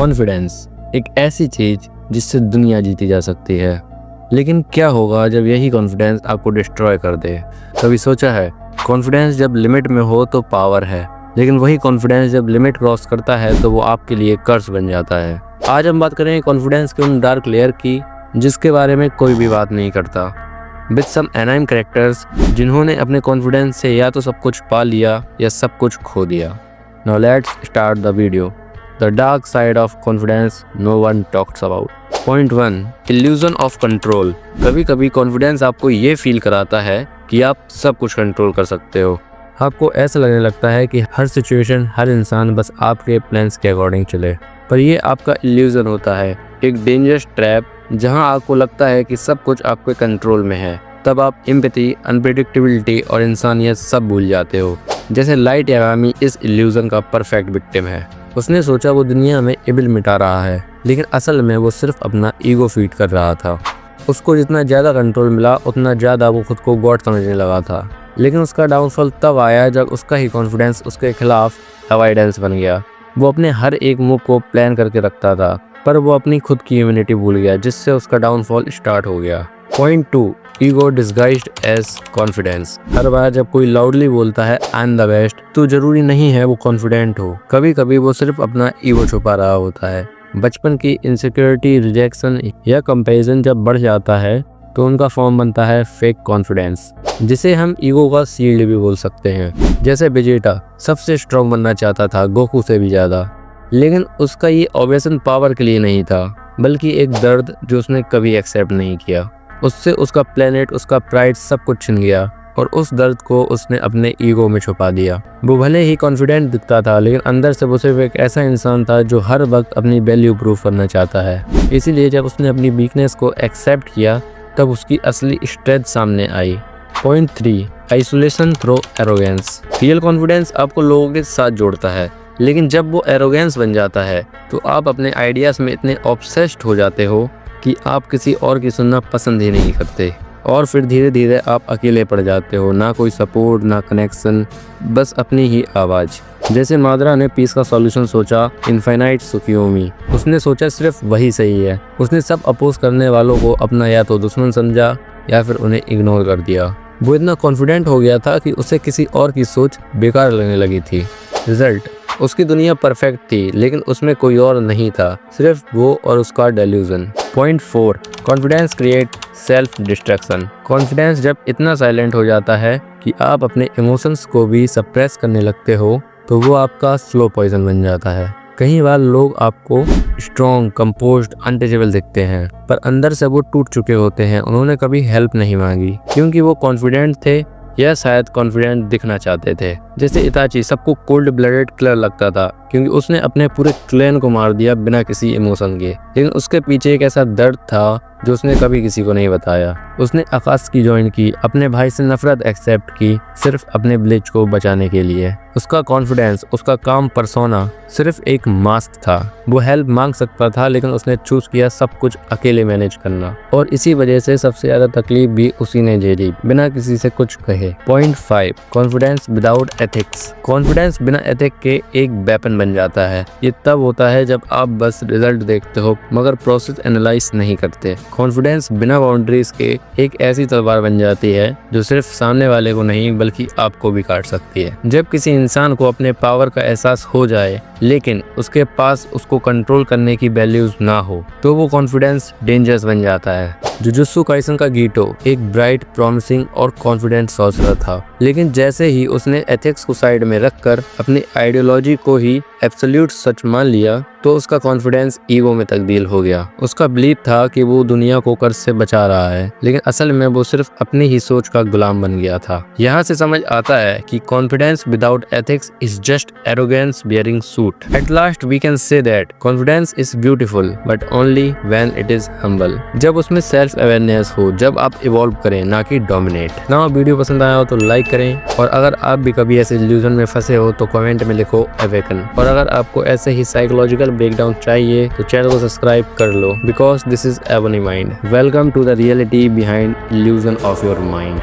Confidence एक ऐसी चीज जिससे दुनिया जीती जा सकती है, लेकिन क्या होगा जब यही कॉन्फिडेंस आपको डिस्ट्रॉय कर दे। कभी सोचा है कॉन्फिडेंस जब लिमिट में हो तो पावर है, लेकिन वही कॉन्फिडेंस जब लिमिट क्रॉस करता है तो वो आपके लिए कर्ज बन जाता है। आज हम बात करेंगे कॉन्फिडेंस के उन डार्क लेयर की जिसके बारे में कोई भी बात नहीं करता, विद सम एनाइम कैरेक्टर्स जिन्होंने अपने कॉन्फिडेंस से या तो सब कुछ पा लिया या सब कुछ खो दिया। Now let's start the video. The dark side of confidence no one talks about. Point 1, illusion of control. कभी कभी कॉन्फिडेंस आपको ये फील कराता है कि आप सब कुछ कंट्रोल कर सकते हो। आपको ऐसा लगने लगता है कि हर सिचुएशन, हर इंसान बस आपके प्लान्स के अकॉर्डिंग चले, पर ये आपका इल्यूजन होता है, एक डेंजरस ट्रैप जहां आपको लगता है कि सब कुछ आपके कंट्रोल में है। तब आप एम्पैथी, अनप्रेडिक्टेबिलिटी और इंसानियत सब भूल जाते हो। जैसे लाइट यागामी इस इल्यूजन का परफेक्ट विक्टिम है। उसने सोचा वो दुनिया में इबिल मिटा रहा है, लेकिन असल में वो सिर्फ अपना ईगो फीड कर रहा था। उसको जितना ज़्यादा कंट्रोल मिला उतना ज़्यादा वो खुद को गॉड समझने लगा था। लेकिन उसका डाउनफॉल तब आया जब उसका ही कॉन्फिडेंस उसके खिलाफ अवॉइडेंस बन गया। वो अपने हर एक मूव को प्लान करके रखता था, पर वो अपनी खुद की ह्यूमैनिटी भूल गया, जिससे उसका डाउनफॉल स्टार्ट हो गया। Point 2, ego disguised as confidence. हर बार जब कोई लाउडली बोलता है आई एम द बेस्ट, तो जरूरी नहीं है वो कॉन्फिडेंट हो। कभी कभी वो सिर्फ अपना ईगो छुपा रहा होता है। बचपन की इनसिक्योरिटी, रिजेक्शन या कंपैरिजन जब बढ़ जाता है तो उनका फॉर्म बनता है फेक कॉन्फिडेंस, जिसे हम ईगो का शील्ड भी बोल सकते हैं। जैसे वेजिटा सबसे स्ट्रॉन्ग बनना चाहता था, गोकू से भी ज्यादा, लेकिन उसका ये ऑब्सेशन पावर के लिए नहीं था, बल्कि एक दर्द जो उसने कभी एक्सेप्ट नहीं किया। उससे उसका प्लेनेट, उसका प्राइड सब कुछ छिन गया और उस दर्द को उसने अपने ईगो में छुपा दिया। वो भले ही कॉन्फिडेंट दिखता था, लेकिन अंदर से वो सिर्फ एक ऐसा इंसान था जो हर वक्त अपनी वैल्यू प्रूव करना चाहता है। इसीलिए जब उसने अपनी वीकनेस को एक्सेप्ट किया तब उसकी असली स्ट्रेंथ सामने आई। Point 3, isolation through arrogance. Real confidence आपको लोगों के साथ जोड़ता है, लेकिन जब वो एरोगेंस बन जाता है तो आप अपने आइडियाज में इतने ऑब्सेस्ड हो जाते हो कि आप किसी और की सुनना पसंद ही नहीं करते, और फिर धीरे धीरे आप अकेले पड़ जाते हो। ना कोई सपोर्ट, ना कनेक्शन, बस अपनी ही आवाज़। जैसे मादरा ने पीस का सॉल्यूशन सोचा, इनफाइनाइट सुकियोमी। उसने सोचा सिर्फ वही सही है। उसने सब अपोज करने वालों को अपना या तो दुश्मन समझा या फिर उन्हें इग्नोर कर दिया। वो इतना कॉन्फिडेंट हो गया था कि उसे किसी और की सोच बेकार लगने लगी थी। रिजल्ट, उसकी दुनिया परफेक्ट थी, लेकिन उसमें कोई और नहीं था, सिर्फ वो और उसका delusion. Point 4, confidence create self distraction. Confidence जब इतना साइलेंट हो जाता है कि आप अपने इमोशंस को भी सप्रेस करने लगते हो, तो वो आपका स्लो पॉइजन बन जाता है। कई बार लोग आपको स्ट्रॉन्ग, कंपोज्ड, अनटचेबल दिखते हैं, पर अंदर से वो टूट चुके होते हैं। उन्होंने कभी हेल्प नहीं मांगी क्योंकि वो कॉन्फिडेंट थे या शायद कॉन्फिडेंट दिखना चाहते थे। जैसे इताची सबको कोल्ड ब्लडेड किलर लगता था क्योंकि उसने अपने पूरे क्लैन को मार दिया बिना किसी इमोशन के, लेकिन उसके पीछे एक ऐसा दर्द था जो उसने कभी किसी को नहीं बताया। उसने आकाश की ज्वाइन की, अपने भाई से नफरत एक्सेप्ट की, सिर्फ अपने विलेज को बचाने के लिए। उसका कॉन्फिडेंस, उसका काम पर्सोना सिर्फ एक मास्क था। वो हेल्प मांग सकता था, लेकिन उसने चूज किया सब कुछ अकेले मैनेज करना, और इसी वजह से सबसे ज्यादा तकलीफ भी उसी ने झेली, बिना किसी से कुछ कहे। Point 5, confidence without ethics. Confidence बिना एथिक के एक वेपन बन जाता है। ये तब होता है जब आप बस रिजल्ट देखते हो मगर प्रोसेस एनालाइज नहीं करते। कॉन्फिडेंस बिना बाउंड्रीज के एक ऐसी तलवार बन जाती है जो सिर्फ सामने वाले को नहीं बल्कि आपको भी काट सकती है। जब किसी इंसान को अपने पावर का एहसास हो जाए लेकिन उसके पास उसको कंट्रोल करने की वैल्यूज ना हो, तो वो कॉन्फिडेंस डेंजरस बन जाता है। जुजुत्सु काइसन का गीटो एक ब्राइट, प्रॉमिसिंग और कॉन्फिडेंट सॉर्सरर था, लेकिन जैसे ही उसने एथिक्स को साइड में रखकर अपनी आइडियोलॉजी को ही एब्सोल्यूट सच मान लिया, तो उसका कॉन्फिडेंस ईगो में तब्दील हो गया। उसका बिलीव था कि वो दुनिया को कर्ज से बचा रहा है, लेकिन असल में वो सिर्फ अपनी ही सोच का गुलाम बन गया था। यहाँ से समझ आता है कि confidence without ethics is just arrogance bearing suit. At last we can say that confidence is beautiful but only when it is humble. जब उसमें सेल्फ अवेयरनेस हो, जब आप इवॉल्व करें, ना कि डोमिनेट। ना वीडियो पसंद आया हो तो लाइक करें, और अगर आप भी कभी ऐसे इल्यूजन में फंसे हो तो कमेंट में लिखो अवेकन। और अगर आपको ऐसे ही साइकोलॉजिकल ब्रेकडाउन चाहिए तो चैनल को सब्सक्राइब कर लो, because this is ebony mind. Welcome to the reality behind illusion of your mind.